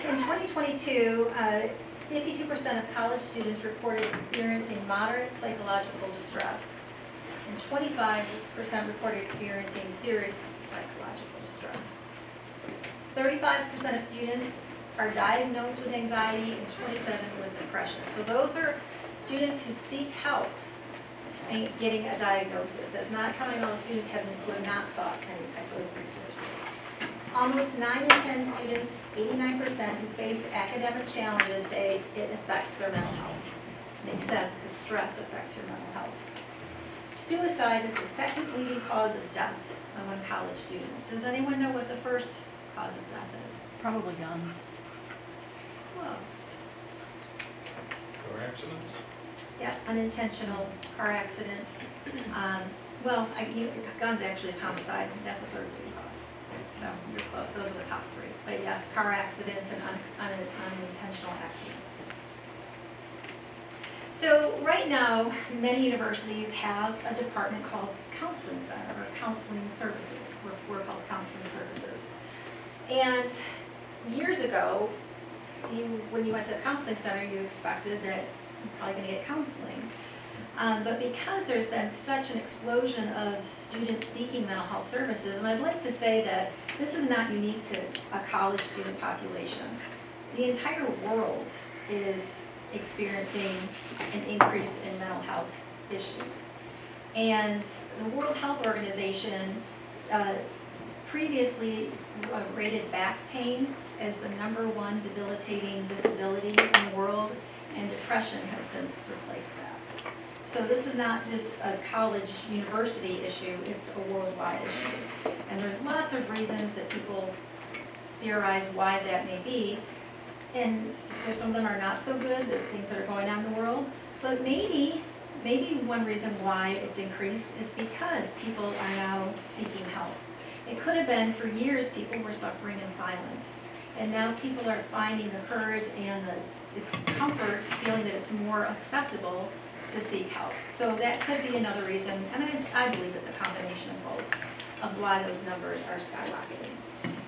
in 2022, 52% of college students reported experiencing moderate psychological distress, and 25% reported experiencing serious psychological distress. 35% of students are diagnosed with anxiety and 27% with depression. So those are students who seek help and getting a diagnosis. That's not counting all the students who have not sought any type of resources. Almost 9 in 10 students, 89%, who face academic challenges say it affects their mental health. Makes sense, because stress affects your mental health. Suicide is the second leading cause of death among college students. Does anyone know what the first cause of death is? Probably guns. Close. Car accidents? Yeah, unintentional car accidents. Guns actually is homicide. That's the third leading cause. So you're close. Those are the top 3. But yes, car accidents and unintentional accidents. So right now, many universities have a department called Counseling Center or Counseling Services. We're called Counseling Services. And years ago, when you went to a counseling center, you expected that you're probably going to get counseling. But because there's been such an explosion of students seeking mental health services, and I'd like to say that this is not unique to a college student population. The entire world is experiencing an increase in mental health issues. And the World Health Organization previously rated back pain as the #1 debilitating disability in the world, and depression has since replaced that. So this is not just a college university issue, it's a worldwide issue. And there's lots of reasons that people theorize why that may be. And so some of them are not so good, the things that are going on in the world. But maybe one reason why it's increased is because people are now seeking help. It could have been for years people were suffering in silence. And now people are finding the courage and the comfort, feeling that it's more acceptable to seek help. So that could be another reason, and I believe it's a combination of both, of why those numbers are skyrocketing.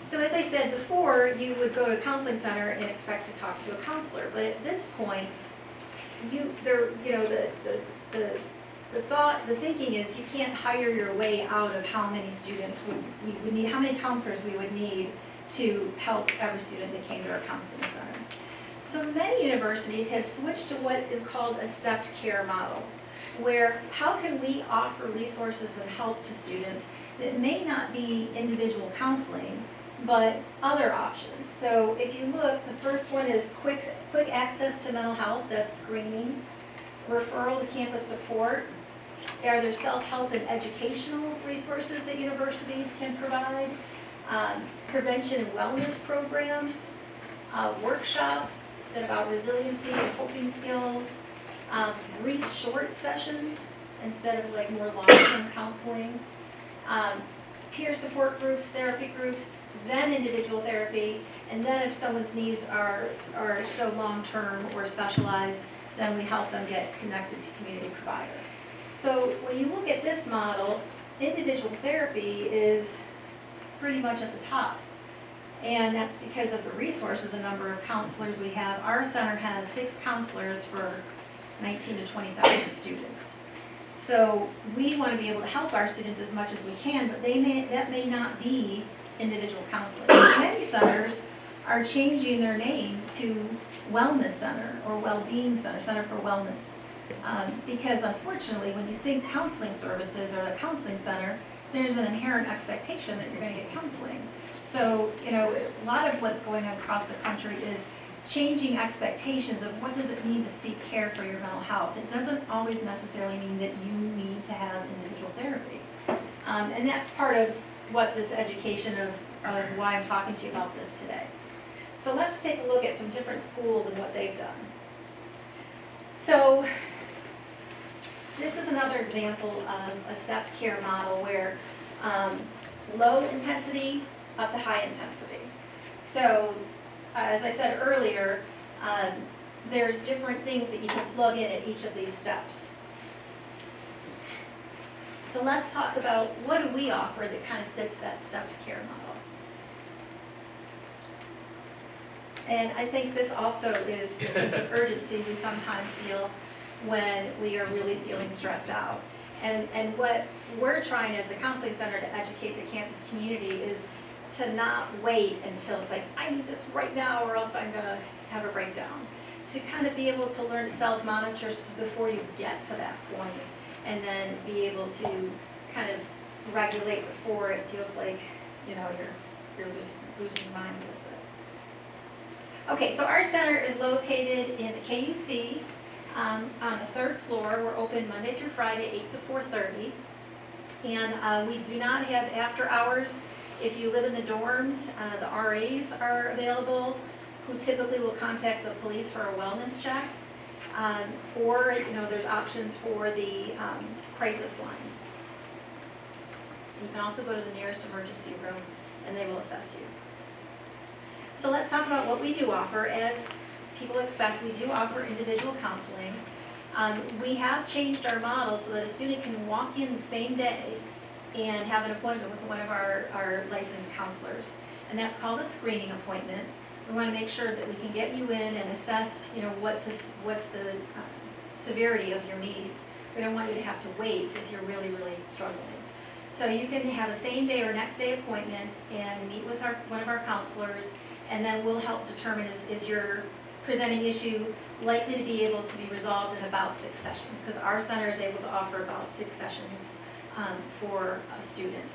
So as I said before, you would go to a counseling center and expect to talk to a counselor, but at this point, the thinking is you can't hire your way out of how many students we would need, how many counselors we would need to help every student that came to our counseling center. So many universities have switched to what is called a stepped care model, where how can we offer resources and help to students that may not be individual counseling, but other options. So if you look, the first one is quick access to mental health, that's screening, referral to campus support. Are there self-help and educational resources that universities can provide? Prevention and wellness programs, workshops that about resiliency and coping skills, brief short sessions instead of like more long-term counseling, peer support groups, therapy groups, then individual therapy, and then if someone's needs are so long-term or specialized, then we help them get connected to community provider. So when you look at this model, individual therapy is pretty much at the top. And that's because of the resources, the number of counselors we have. Our center has 6 counselors for 19,000 to 20,000 students. So we want to be able to help our students as much as we can, but that may not be individual counseling. So many centers are changing their names to Wellness Center or Wellbeing Center, Center for Wellness. Because unfortunately, when you think counseling services or the counseling center, there's an inherent expectation that you're going to get counseling. So, a lot of what's going on across the country is changing expectations of what does it mean to seek care for your mental health. It doesn't always necessarily mean that you need to have individual therapy. And that's part of what this education of why I'm talking to you about this today. So let's take a look at some different schools and what they've done. So this is another example of a stepped care model where low intensity up to high intensity. So as I said earlier, there's different things that you can plug in at each of these steps. So let's talk about what do we offer that kind of fits that stepped care model. And I think this also is the sense of urgency we sometimes feel when we are really feeling stressed out. And what we're trying as a counseling center to educate the campus community is to not wait until it's like, I need this right now or else I'm gonna have a breakdown. To kind of be able to learn to self-monitor before you get to that point, and then be able to kind of regulate before it feels like, you know, you're losing your mind a little bit. Okay, so our center is located in the KUC on the third floor. We're open Monday through Friday, 8 to 4:30. And we do not have after hours. If you live in the dorms, the RAs are available, who typically will contact the police for a wellness check. Or, you know, there's options for the crisis lines. You can also go to the nearest emergency room and they will assess you. So let's talk about what we do offer. As people expect, we do offer individual counseling. We have changed our model so that a student can walk in the same day and have an appointment with one of our licensed counselors. And that's called a screening appointment. We want to make sure that we can get you in and assess, you know, what's the severity of your needs. We don't want you to have to wait if you're really, really struggling. So you can have a same day or next day appointment and meet with one of our counselors, and then we'll help determine is your presenting issue likely to be able to be resolved in about 6 sessions, because our center is able to offer about 6 sessions for a student.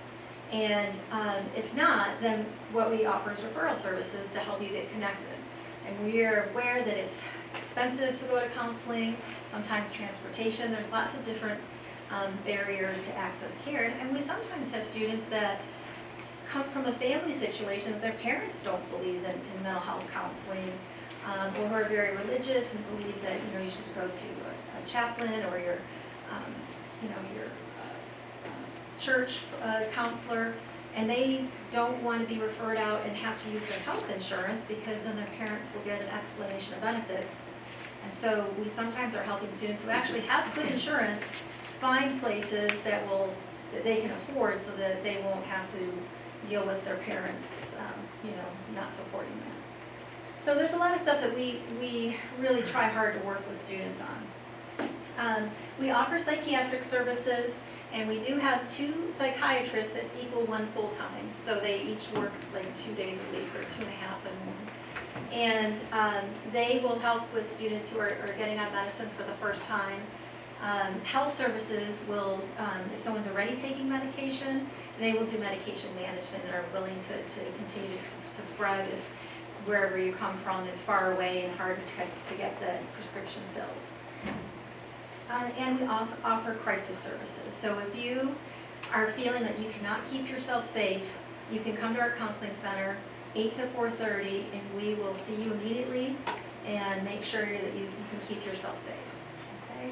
And if not, then what we offer is referral services to help you get connected. And we are aware that it's expensive to go to counseling, sometimes transportation. There's lots of different barriers to access care. And we sometimes have students that come from a family situation that their parents don't believe in mental health counseling, or who are very religious and believes that, you know, you should go to a chaplain or your church counselor, and they don't want to be referred out and have to use their health insurance because then their parents will get an explanation of benefits. And so we sometimes are helping students who actually have good insurance find places that they can afford so that they won't have to deal with their parents, not supporting them. So there's a lot of stuff that we really try hard to work with students on. We offer psychiatric services, and we do have 2 psychiatrists that equal 1 full-time. So they each work like 2 days a week or 2.5 in 1. And they will help with students who are getting on medicine for the first time. Health services will, if someone's already taking medication, they will do medication management and are willing to continue to subscribe if wherever you come from is far away and hard to get the prescription filled. And we also offer crisis services. So if you are feeling that you cannot keep yourself safe, you can come to our counseling center 8 to 4:30, and we will see you immediately and make sure that you can keep yourself safe. Okay?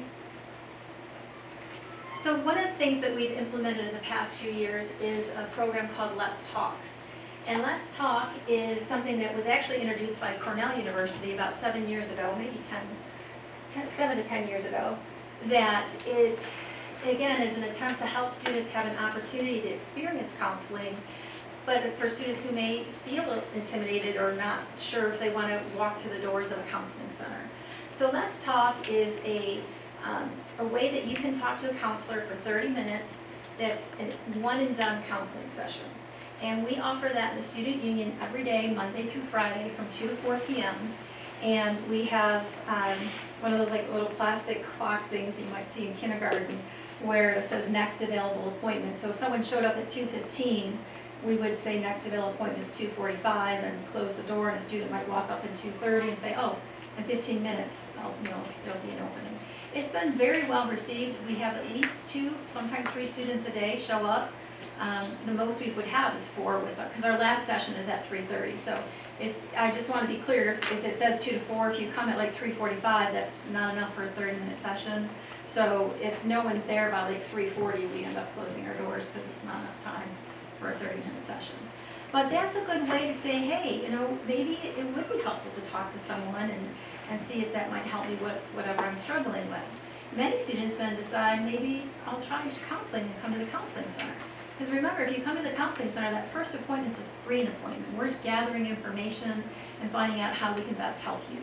So one of the things that we've implemented in the past few years is a program called Let's Talk. And Let's Talk is something that was actually introduced by Cornell University about 7 years ago, maybe 7 to 10 years ago, that it, again, is an attempt to help students have an opportunity to experience counseling, but for students who may feel intimidated or not sure if they want to walk through the doors of a counseling center. So Let's Talk is a way that you can talk to a counselor for 30 minutes. That's a one-and-done counseling session. And we offer that in the Student Union every day, Monday through Friday, from 2 to 4 p.m. And we have one of those like little plastic clock things that you might see in kindergarten where it says next available appointment. So if someone showed up at 2:15, we would say next available appointment is 2:45 and close the door, and a student might walk up in 2:30 and say, oh, in 15 minutes, there'll be an opening. It's been very well received. We have at least 2, sometimes 3 students a day show up. The most we would have is 4 because our last session is at 3:30. So I just want to be clear, if it says 2 to 4, if you come at like 3:45, that's not enough for a 30-minute session. So if no one's there by like 3:40, we end up closing our doors because it's not enough time for a 30-minute session. But that's a good way to say, hey, maybe it would be helpful to talk to someone and see if that might help me with whatever I'm struggling with. Many students then decide, maybe I'll try counseling and come to the counseling center. Because remember, if you come to the counseling center, that first appointment's a screen appointment. We're gathering information and finding out how we can best help you.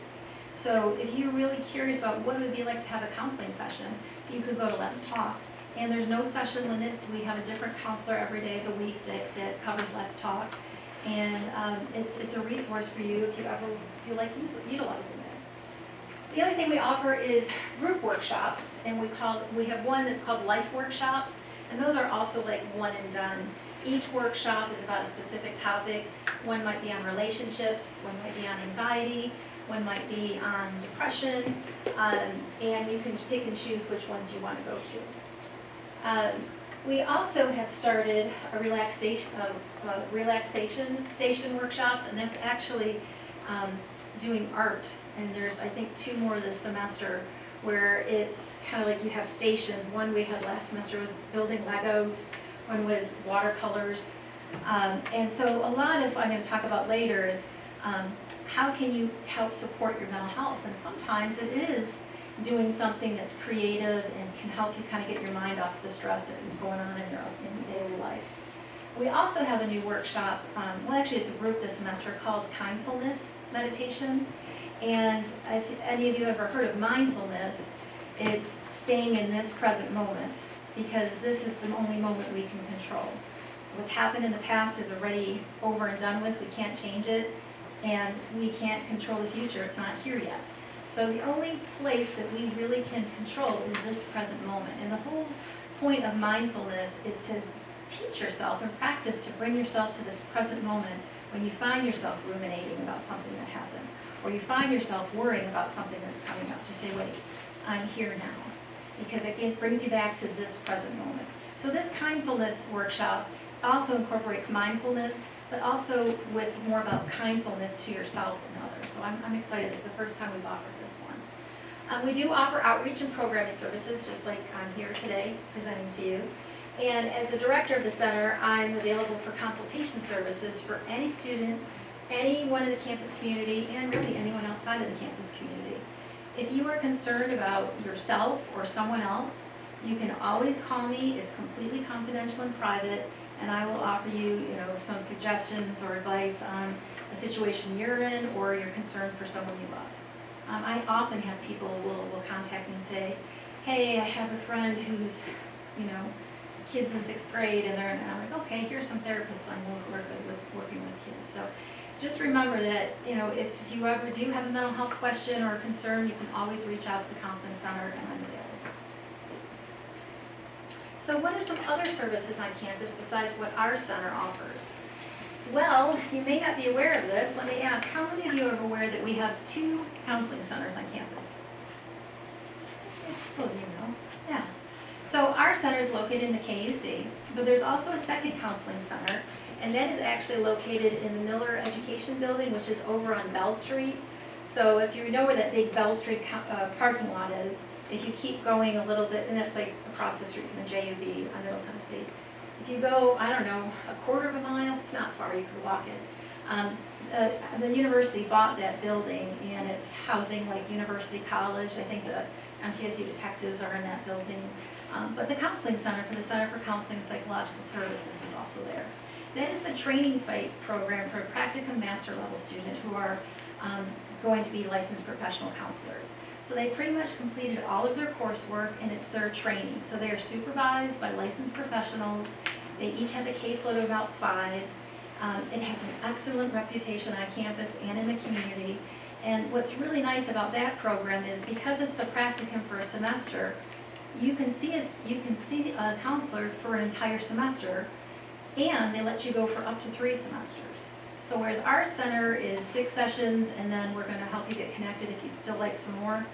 So if you're really curious about what it would be like to have a counseling session, you could go to Let's Talk. And there's no session limits. We have a different counselor every day of the week that covers Let's Talk. And it's a resource for you if you ever feel like utilizing it. The other thing we offer is group workshops, and we have one that's called Life Workshops, and those are also like one and done. Each workshop is about a specific topic. One might be on relationships, one might be on anxiety, one might be on depression, and you can pick and choose which ones you want to go to. We also have started a relaxation station workshops, and that's actually doing art. And there's, I think, 2 more this semester where it's kind of like you have stations. One we had last semester was building Legos, one was watercolors. And so a lot of, I'm going to talk about later, is how can you help support your mental health? And sometimes it is doing something that's creative and can help you kind of get your mind off the stress that is going on in your daily life. We also have a new workshop, well actually it's a group this semester, called Kindfulness Meditation. And if any of you have ever heard of mindfulness, it's staying in this present moment, because this is the only moment we can control. What's happened in the past is already over and done with. We can't change it, and we can't control the future. It's not here yet. So the only place that we really can control is this present moment. And the whole point of mindfulness is to teach yourself and practice to bring yourself to this present moment when you find yourself ruminating about something that happened, or you find yourself worrying about something that's coming up, to say, wait, I'm here now. Because again, it brings you back to this present moment. So this kindfulness workshop also incorporates mindfulness, but also with more about kindfulness to yourself and others. So I'm excited. It's the first time we've offered this one. We do offer outreach and programming services, just like I'm here today presenting to you. And as the director of the center, I'm available for consultation services for any student, anyone in the campus community, and really anyone outside of the campus community. If you are concerned about yourself or someone else, you can always call me. It's completely confidential and private, and I will offer you, some suggestions or advice on a situation you're in or you're concerned for someone you love. I often have people will contact me and say, hey, I have a friend who's, kids in 6th grade, and I'm like, okay, here's some therapists I'm working with kids. So just remember that, if you ever do have a mental health question or concern, you can always reach out to the counseling center, and I'm available. So what are some other services on campus besides what our center offers? Well, you may not be aware of this. Let me ask, how many of you are aware that we have 2 counseling centers on campus? Oh, yeah. So our center is located in the KUC, but there's also a second counseling center, and that is actually located in the Miller Education Building, which is over on Bell Street. So if you know where that big Bell Street parking lot is, if you keep going a little bit, and that's like across the street from the JUB on Middle Tennessee. If you go, I don't know, a quarter of a mile, it's not far, you could walk it. The university bought that building, and it's housing like University College. I think the MTSU detectives are in that building. But the counseling center for the Center for Counseling and Psychological Services is also there. That is the training site program for a practicum master level student who are going to be licensed professional counselors. So they pretty much completed all of their coursework, and it's their training. So they are supervised by licensed professionals. They each have a caseload of about 5. It has an excellent reputation on campus and in the community. And what's really nice about that program is because it's a practicum for a semester, you can see a counselor for an entire semester, and they let you go for up to 3 semesters. So whereas our center is 6 sessions, and then we're going to help you get connected if you'd still like some more,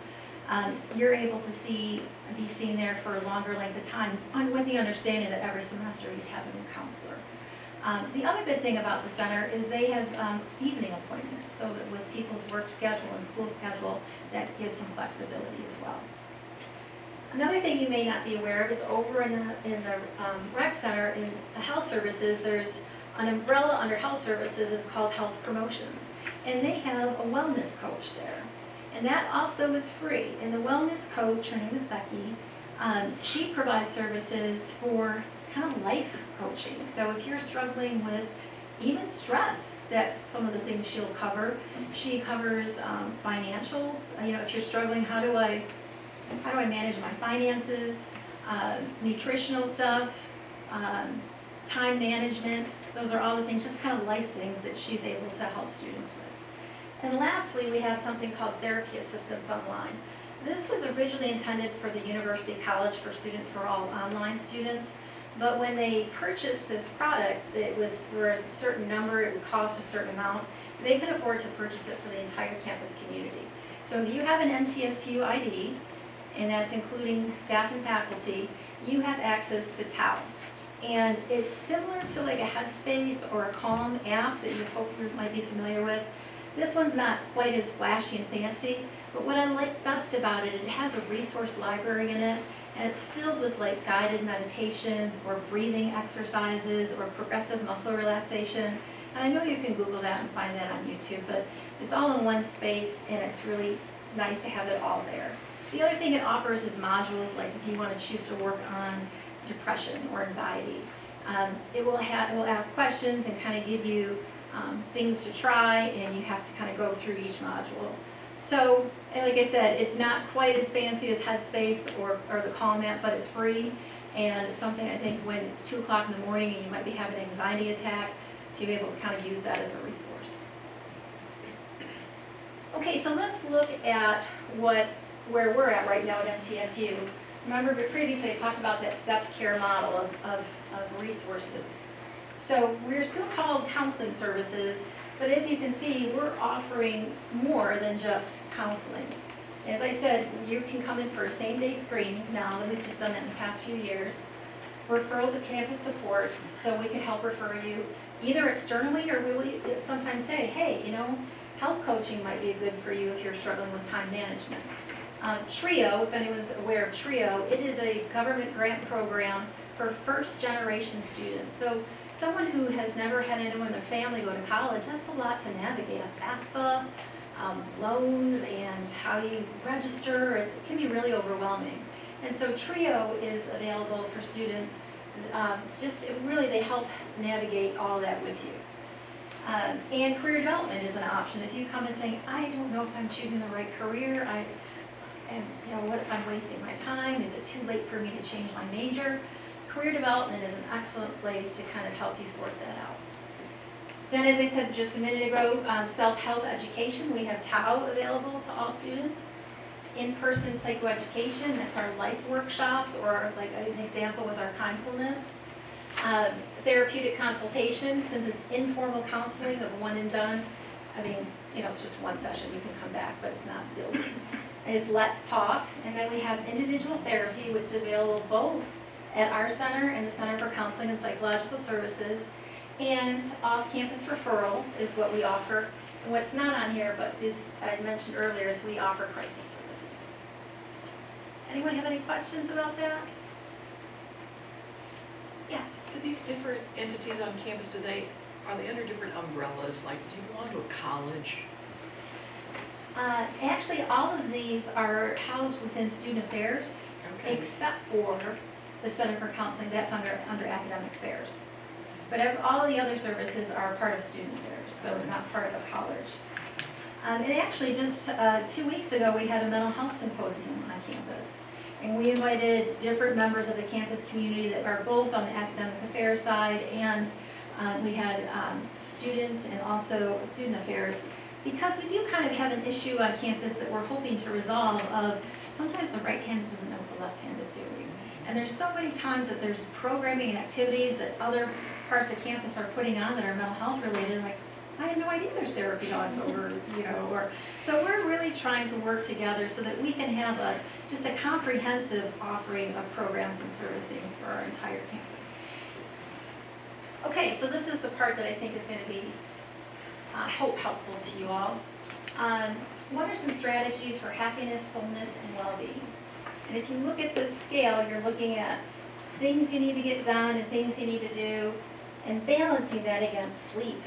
you're able to be seen there for a longer length of time, with the understanding that every semester you'd have a new counselor. The other good thing about the center is they have evening appointments, so that with people's work schedule and school schedule, that gives some flexibility as well. Another thing you may not be aware of is over in the rec center in the health services, there's an umbrella under health services is called Health Promotions, and they have a wellness coach there, and that also is free. And the wellness coach, her name is Becky, she provides services for kind of life coaching. So if you're struggling with even stress, that's some of the things she'll cover. She covers financials. If you're struggling, how do I manage my finances, nutritional stuff, time management. Those are all the things, just kind of life things that she's able to help students with. And lastly, we have something called Therapy Assistance Online. This was originally intended for the University College for students who are all online students, but when they purchased this product, it was for a certain number, it would cost a certain amount. They could afford to purchase it for the entire campus community. So if you have an MTSU ID, and that's including staff and faculty, you have access to TAO. And it's similar to like a Headspace or a Calm app that you hope you might be familiar with. This one's not quite as flashy and fancy, but what I like best about it, it has a resource library in it, and it's filled with like guided meditations or breathing exercises or progressive muscle relaxation. And I know you can Google that and find that on YouTube, but it's all in one space, and it's really nice to have it all there. The other thing it offers is modules, like if you want to choose to work on depression or anxiety. It will ask questions and kind of give you things to try, and you have to kind of go through each module. So, and like I said, it's not quite as fancy as Headspace or the Calm app, but it's free, and it's something I think when it's 2 o'clock in the morning and you might be having an anxiety attack, to be able to kind of use that as a resource. Okay, so let's look at where we're at right now at MTSU. Remember previously I talked about that stepped care model of resources. So we're still called counseling services, but as you can see, we're offering more than just counseling. As I said, you can come in for a same-day screen now, and we've just done that in the past few years. Referral to campus supports, so we can help refer you either externally, or we will sometimes say, hey, health coaching might be good for you if you're struggling with time management. TRIO, if anyone's aware of TRIO, it is a government grant program for first-generation students. So someone who has never had anyone in their family go to college, that's a lot to navigate. A FAFSA, loans, and how you register, it can be really overwhelming. And so TRIO is available for students. They help navigate all that with you. And career development is an option. If you come in saying, I don't know if I'm choosing the right career, what if I'm wasting my time? Is it too late for me to change my major? Career development is an excellent place to kind of help you sort that out. Then, as I said just a minute ago, self-help education. We have TAO available to all students. In-person psychoeducation, that's our life workshops, or like an example was our kindfulness. Therapeutic consultation, since it's informal counseling of one and done, it's just one session, you can come back, but it's not building. Is Let's Talk, and then we have individual therapy, which is available both at our center and the Center for Counseling and Psychological Services, and off-campus referral is what we offer. And what's not on here, but I mentioned earlier, is we offer crisis services. Anyone have any questions about that? Yes? Do these different entities on campus, are they under different umbrellas? Like, do you belong to a college? Actually, all of these are housed within student affairs, except for the Center for Counseling, that's under academic affairs. But all of the other services are part of student affairs, so they're not part of a college. And actually, just 2 weeks ago, we had a mental health symposium on campus. And we invited different members of the campus community that are both on the academic affairs side, and we had students and also student affairs, because we do kind of have an issue on campus that we're hoping to resolve of sometimes the right hand doesn't know what the left hand is doing. And there's so many times that there's programming and activities that other parts of campus are putting on that are mental health related, like, I had no idea there's therapy dogs over, so we're really trying to work together so that we can have just a comprehensive offering of programs and services for our entire campus. Okay, so this is the part that I think is going to be, I hope, helpful to you all. What are some strategies for happiness, wholeness, and well-being? And if you look at this scale, you're looking at things you need to get done and things you need to do, and balancing that against sleep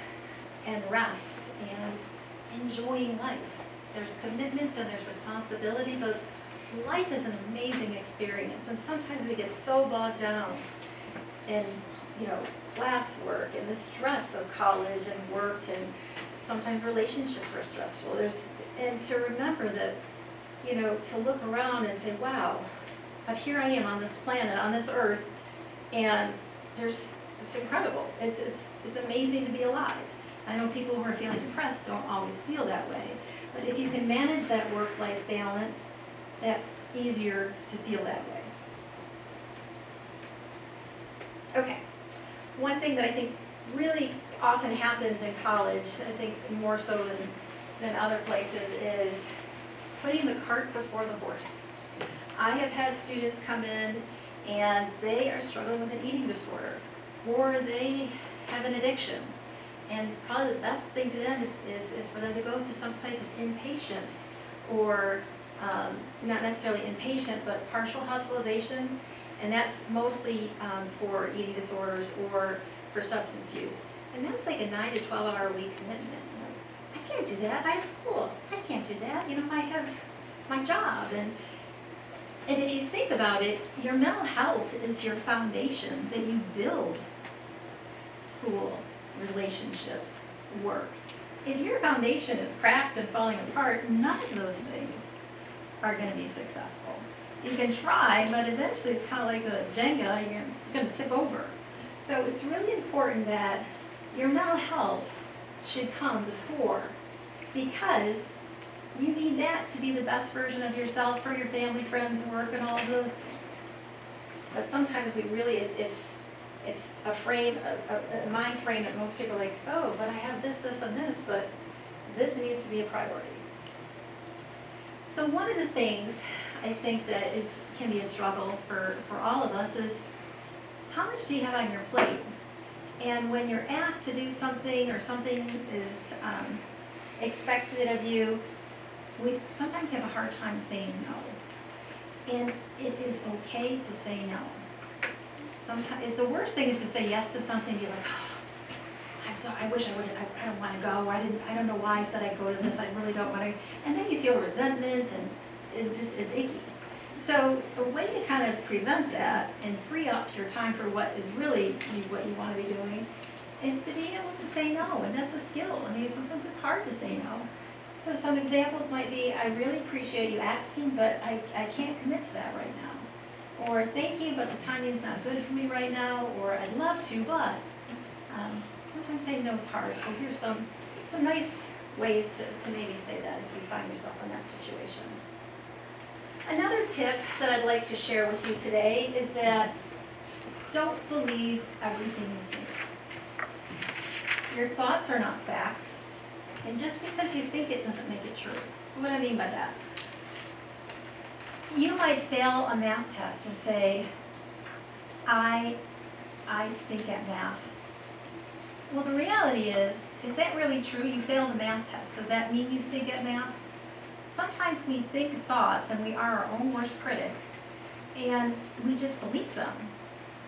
and rest and enjoying life. There's commitments and there's responsibility, but life is an amazing experience, and sometimes we get so bogged down and, you know, classwork and the stress of college and work, and sometimes relationships are stressful. And to remember that, you know, to look around and say, wow, but here I am on this planet, on this earth, and it's incredible. It's amazing to be alive. I know people who are feeling depressed don't always feel that way, but if you can manage that work-life balance, that's easier to feel that way. Okay, one thing that I think really often happens in college, I think more so than other places, is putting the cart before the horse. I have had students come in and they are struggling with an eating disorder, or they have an addiction. And probably the best thing to them is for them to go to some type of inpatient, or not necessarily inpatient, but partial hospitalization. And that's mostly for eating disorders or for substance use. And that's like a 9 to 12 hour a week commitment. You know, I can't do that. I have school. I can't do that. You know, I have my job. And if you think about it, your mental health is your foundation that you build school, relationships, work. If your foundation is cracked and falling apart, none of those things are going to be successful. You can try, but eventually it's kind of like a Jenga, it's going to tip over. So it's really important that your mental health should come before, because you need that to be the best version of yourself for your family, friends, work, and all of those things. But sometimes we really, it's a frame, a mind frame that most people are like, oh, but I have this, this, and this, but this needs to be a priority. So one of the things I think that can be a struggle for all of us is, how much do you have on your plate? And when you're asked to do something, or something is expected of you, we sometimes have a hard time saying no. And it is okay to say no. Sometimes the worst thing is to say yes to something and be like, oh, I wish I would. I don't want to go. I don't know why I said I'd go to this. I really don't want to. And then you feel resentment, and it's icky. So a way to kind of prevent that and free up your time for what is really what you want to be doing is to be able to say no, and that's a skill. I mean, sometimes it's hard to say no. So some examples might be, I really appreciate you asking, but I can't commit to that right now. Or thank you, but the timing's not good for me right now. Or I'd love to, but sometimes saying no is hard. So here's some nice ways to maybe say that if you find yourself in that situation. Another tip that I'd like to share with you today is that don't believe everything you think. Your thoughts are not facts, and just because you think it doesn't make it true. So what do I mean by that? You might fail a math test and say, I stink at math. Well, the reality is that really true? You failed a math test. Does that mean you stink at math? Sometimes we think thoughts, and we are our own worst critic, and we just believe them.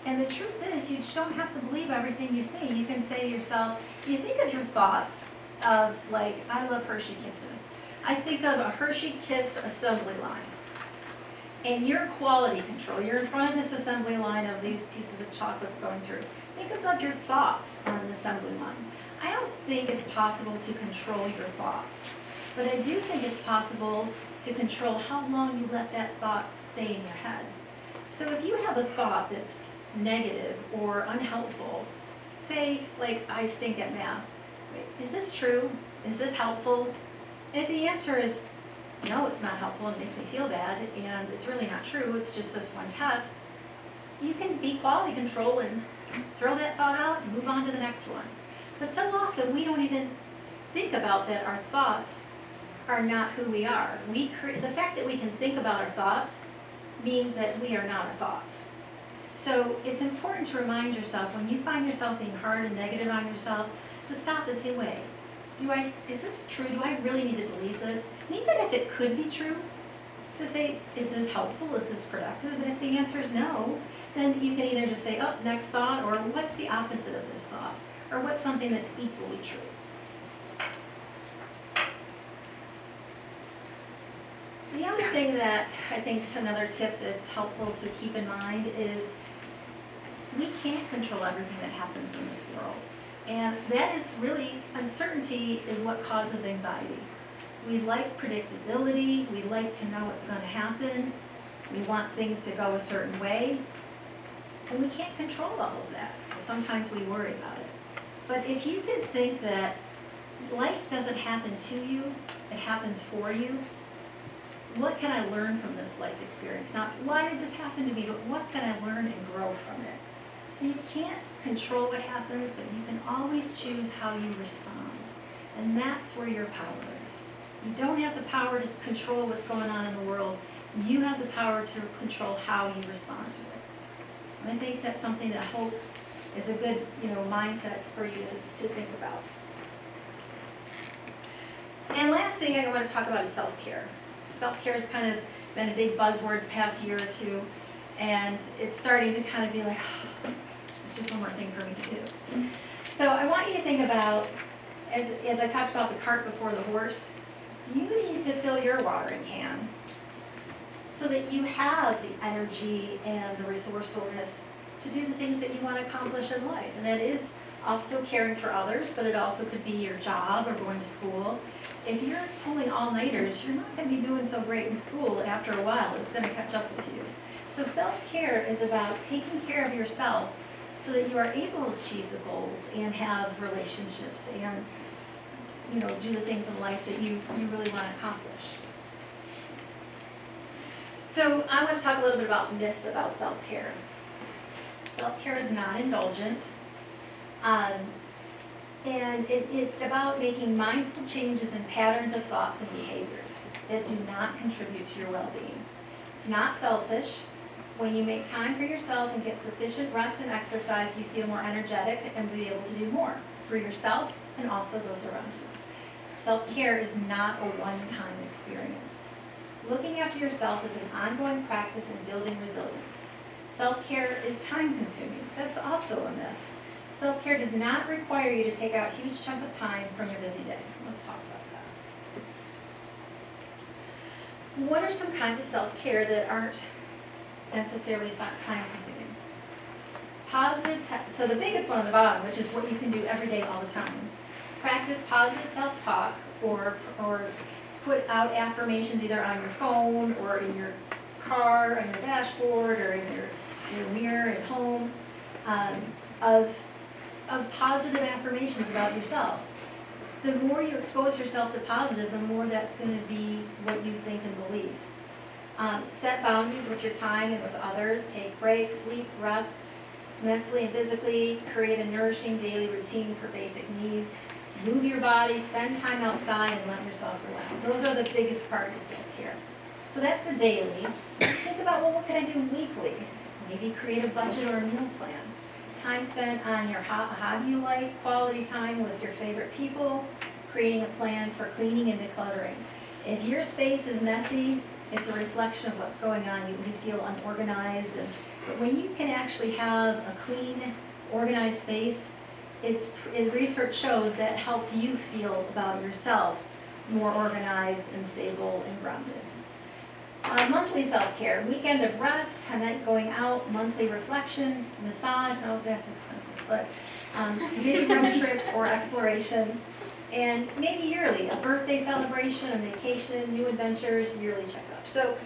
And the truth is, you don't have to believe everything you think. You can say to yourself, you think of your thoughts of, like, I love Hershey Kisses. I think of a Hershey Kiss assembly line. And your quality control, you're in front of this assembly line of these pieces of chocolates going through. Think about your thoughts on an assembly line. I don't think it's possible to control your thoughts, but I do think it's possible to control how long you let that thought stay in your head. So if you have a thought that's negative or unhelpful, say, like, I stink at math. Is this true? Is this helpful? And if the answer is, no, it's not helpful, and it makes me feel bad, and it's really not true, it's just this one test, you can be quality control and throw that thought out and move on to the next one. But so often we don't even think about that our thoughts are not who we are. The fact that we can think about our thoughts means that we are not our thoughts. So it's important to remind yourself, when you find yourself being hard and negative on yourself, to stop and say, wait, is this true? Do I really need to believe this? And even if it could be true, to say, is this helpful? Is this productive? And if the answer is no, then you can either just say, oh, next thought, or what's the opposite of this thought? Or what's something that's equally true? The other thing that I think is another tip that's helpful to keep in mind is We can't control everything that happens in this world. And that is really, uncertainty is what causes anxiety. We like predictability, we like to know what's gonna happen, we want things to go a certain way, and we can't control all of that, so sometimes we worry about it. But if you can think that life doesn't happen to you, it happens for you, what can I learn from this life experience? Not why did this happen to me, but what can I learn and grow from it? So you can't control what happens, but you can always choose how you respond. And that's where your power is. You don't have the power to control what's going on in the world. You have the power to control how you respond to it. And I think that's something that I hope is a good, mindset for you to think about. And last thing I want to talk about is self-care. Self-care has kind of been a big buzzword the past year or two, and it's starting to kind of be like, it's just one more thing for me to do. So I want you to think about, as I talked about the cart before the horse, you need to fill your watering can so that you have the energy and the resourcefulness to do the things that you want to accomplish in life. And that is also caring for others, but it also could be your job or going to school. If you're pulling all-nighters, you're not going to be doing so great in school. After a while, it's going to catch up with you. So self-care is about taking care of yourself so that you are able to achieve the goals and have relationships and do the things in life that you really want to accomplish. So I want to talk a little bit about myths about self-care. Self-care is not indulgent, and it's about making mindful changes in patterns of thoughts and behaviors that do not contribute to your well-being. It's not selfish. When you make time for yourself and get sufficient rest and exercise, you feel more energetic and be able to do more for yourself and also those around you. Self-care is not a one-time experience. Looking after yourself is an ongoing practice in building resilience. Self-care is time-consuming. That's also a myth. Self-care does not require you to take out a huge chunk of time from your busy day. Let's talk about that. What are some kinds of self-care that aren't necessarily time-consuming? So the biggest one on the bottom, which is what you can do every day all the time. Practice positive self-talk or put out affirmations either on your phone or in your car, on your dashboard, or in your mirror at home, of positive affirmations about yourself. The more you expose yourself to positive, the more that's going to be what you think and believe. Set boundaries with your time and with others. Take breaks, sleep, rest, mentally and physically. Create a nourishing daily routine for basic needs. Move your body, spend time outside, and let yourself relax. Those are the biggest parts of self-care. So that's the daily. Think about, well, what can I do weekly? Maybe create a budget or a meal plan. Time spent on your hobby you like, quality time with your favorite people, creating a plan for cleaning and decluttering. If your space is messy, it's a reflection of what's going on. You feel unorganized. But when you can actually have a clean, organized space, research shows that helps you feel about yourself more organized and stable and grounded. Monthly self-care, weekend of rest, a night going out, monthly reflection, massage, no, that's expensive, but maybe road trip or exploration, and maybe yearly, a birthday celebration, a vacation, new adventures, yearly checkup. So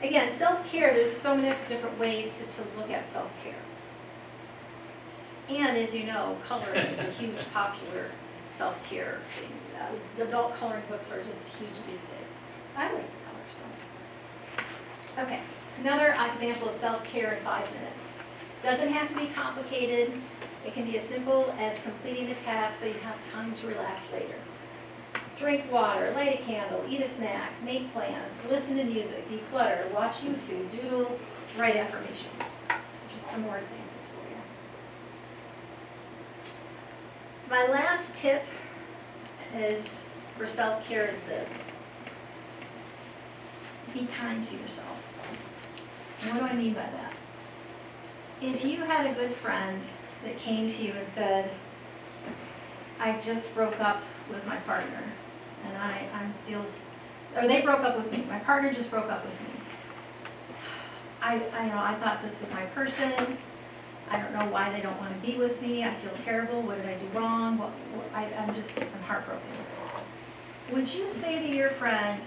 again, self-care, there's so many different ways to look at self-care. And as you know, coloring is a huge popular self-care thing. Adult coloring books are just huge these days. I like to color, so. Okay, another example of self-care in 5 minutes. Doesn't have to be complicated. It can be as simple as completing a task so you have time to relax later. Drink water, light a candle, eat a snack, make plans, listen to music, declutter, watch YouTube, doodle, write affirmations. Just some more examples for you. My last tip is for self-care is this. Be kind to yourself. And what do I mean by that? If you had a good friend that came to you and said, I just broke up with my partner, and or they broke up with me, my partner just broke up with me. I thought this was my person, I don't know why they don't want to be with me. I feel terrible. What did I do wrong? I'm heartbroken. Would you say to your friend,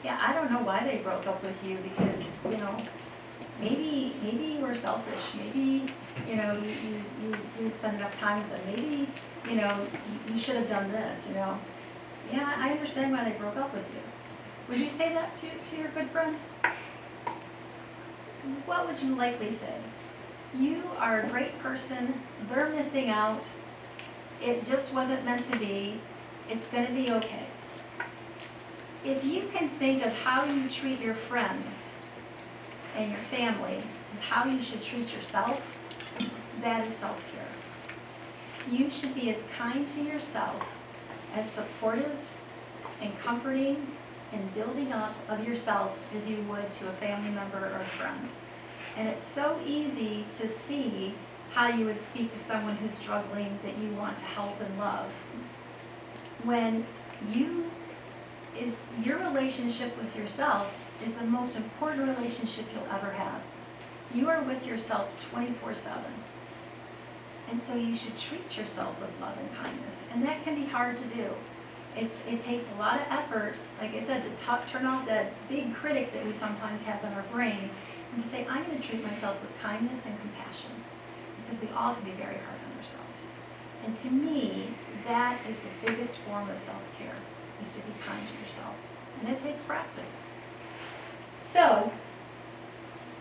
yeah, I don't know why they broke up with you because, you know, maybe you were selfish. Maybe, you know, you didn't spend enough time with them. Maybe, you know, you should have done this, you know. Yeah, I understand why they broke up with you. Would you say that to your good friend? What would you likely say? You are a great person. They're missing out. It just wasn't meant to be. It's going to be okay. If you can think of how you treat your friends and your family is how you should treat yourself, that is self-care. You should be as kind to yourself, as supportive and comforting and building up of yourself as you would to a family member or a friend. And it's so easy to see how you would speak to someone who's struggling that you want to help and love. When your relationship with yourself is the most important relationship you'll ever have. You are with yourself 24/7. And so you should treat yourself with love and kindness. And that can be hard to do. It takes a lot of effort, like I said, to turn off that big critic that we sometimes have in our brain and to say, I'm going to treat myself with kindness and compassion. Because we all can be very hard on ourselves. And to me, that is the biggest form of self-care, is to be kind to yourself. And it takes practice. So,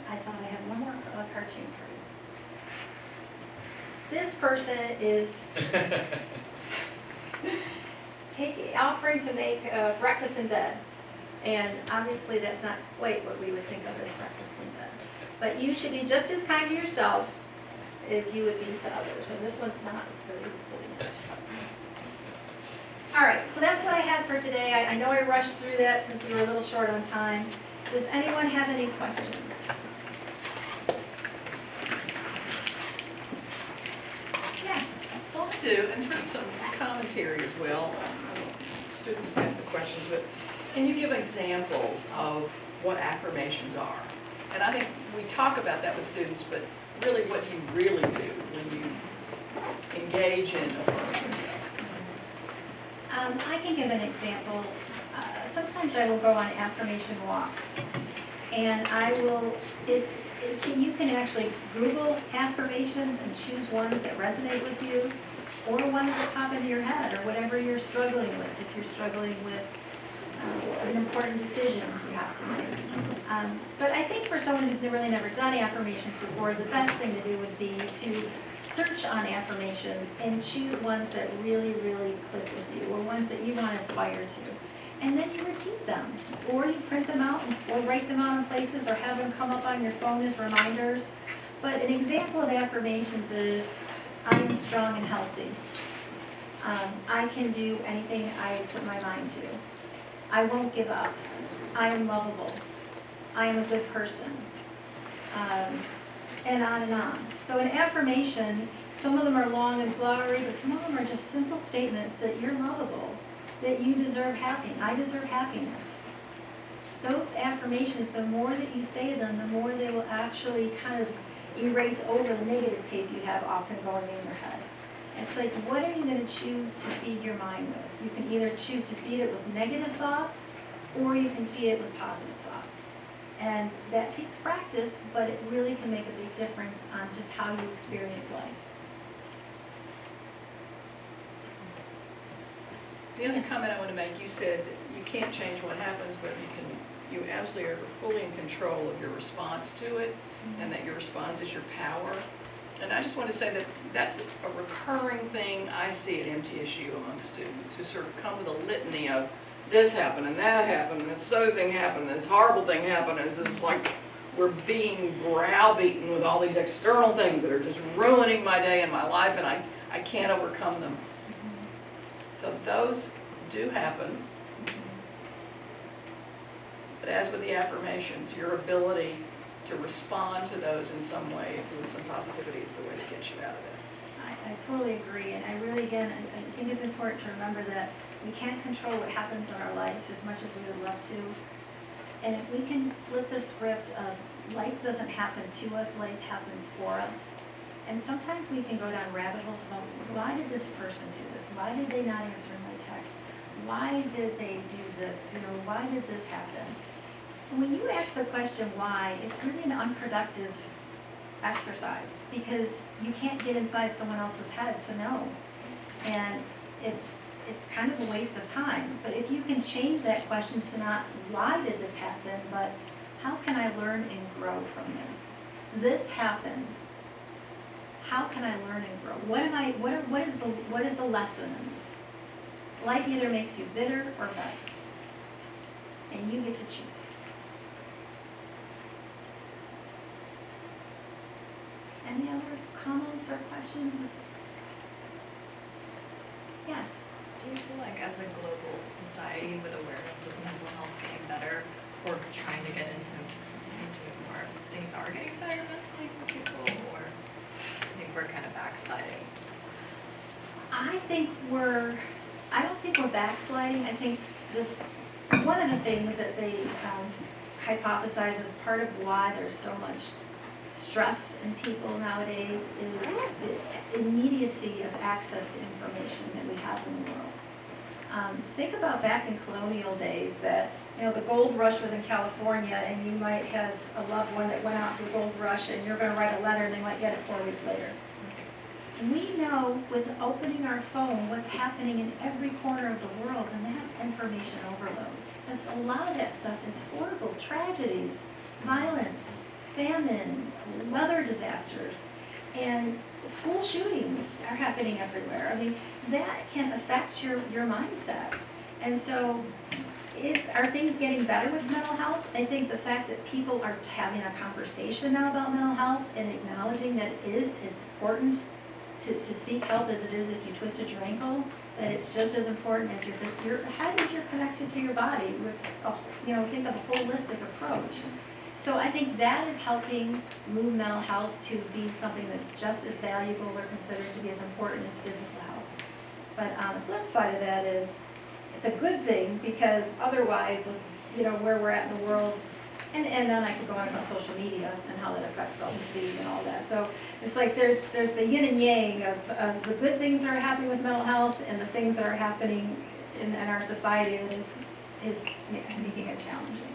I thought I had one more cartoon for you. This person is offering to make breakfast in bed. And obviously that's not quite what we would think of as breakfast in bed. But you should be just as kind to yourself as you would be to others. And this one's not very good. All right, so that's what I had for today. I know I rushed through that since we were a little short on time. Does anyone have any questions? Yes? Well, I do, and sort of some commentary as well. Students have asked the questions, but can you give examples of what affirmations are? And I think we talk about that with students, but really what do you really do when you engage in affirming yourself? I can give an example. Sometimes I will go on affirmation walks, and you can actually Google affirmations and choose ones that resonate with you, or ones that pop into your head, or whatever you're struggling with. If you're struggling with an important decision you have to make. But I think for someone who's really never done affirmations before, the best thing to do would be to search on affirmations and choose ones that really, really click with you, or ones that you want to aspire to. And then you repeat them, or you print them out, or write them out in places, or have them come up on your phone as reminders. But an example of affirmations is, I am strong and healthy. I can do anything I put my mind to. I won't give up. I am lovable. I am a good person. And on and on. So an affirmation, some of them are long and flowery, but some of them are just simple statements that you're lovable, that you deserve happiness. I deserve happiness. Those affirmations, the more that you say them, the more they will actually kind of erase over the negative tape you have often going in your head. It's like, what are you going to choose to feed your mind with? You can either choose to feed it with negative thoughts, or you can feed it with positive thoughts. And that takes practice, but it really can make a big difference on just how you experience life. The other comment I want to make, you said you can't change what happens, but you absolutely are fully in control of your response to it, and that your response is your power. And I just want to say that that's a recurring thing I see at MTSU among students who sort of come with a litany of this happened and that happened and this other thing happened and this horrible thing happened, and it's like we're being browbeaten with all these external things that are just ruining my day and my life, and I can't overcome them. So those do happen. But as with the affirmations, your ability to respond to those in some way with some positivity is the way to get you out of it. I totally agree, and I really, again, I think it's important to remember that we can't control what happens in our life as much as we would love to. And if we can flip the script of life doesn't happen to us, life happens for us. And sometimes we can go down rabbit holes about, why did this person do this? Why did they not answer my text? Why did they do this? You know, why did this happen? And when you ask the question why, it's really an unproductive exercise, because you can't get inside someone else's head to know. And it's kind of a waste of time. But if you can change that question to not, why did this happen, but how can I learn and grow from this? This happened. How can I learn and grow? What is the lesson in this? Life either makes you bitter or better. And you get to choose. Any other comments or questions? Yes? Do you feel like as a global society with awareness of mental health getting better, or trying to get into it more, things are getting better mentally for people, or do you think we're kind of backsliding? I don't think we're backsliding. I think one of the things that they hypothesize as part of why there's so much stress in people nowadays is the immediacy of access to information that we have in the world. Think about back in colonial days that, you know, the gold rush was in California, and you might have a loved one that went out to the gold rush, and you're going to write a letter and they might get it 4 weeks later. We know with opening our phone what's happening in every corner of the world, and that's information overload. Because a lot of that stuff is horrible tragedies, violence, famine, weather disasters, and school shootings are happening everywhere. I mean, that can affect your mindset. And so, are things getting better with mental health? I think the fact that people are having a conversation now about mental health and acknowledging that it is important to seek help as it is if you twisted your ankle, that it's just as important as your head is you're connected to your body. It's think of a holistic approach. So I think that is helping move mental health to be something that's just as valuable or considered to be as important as physical health. But on the flip side of that is, it's a good thing, because otherwise, with where we're at in the world, and then I could go on about social media and how that affects self-esteem and all that. So it's like there's the yin and yang of the good things that are happening with mental health and the things that are happening in our society that is making it challenging.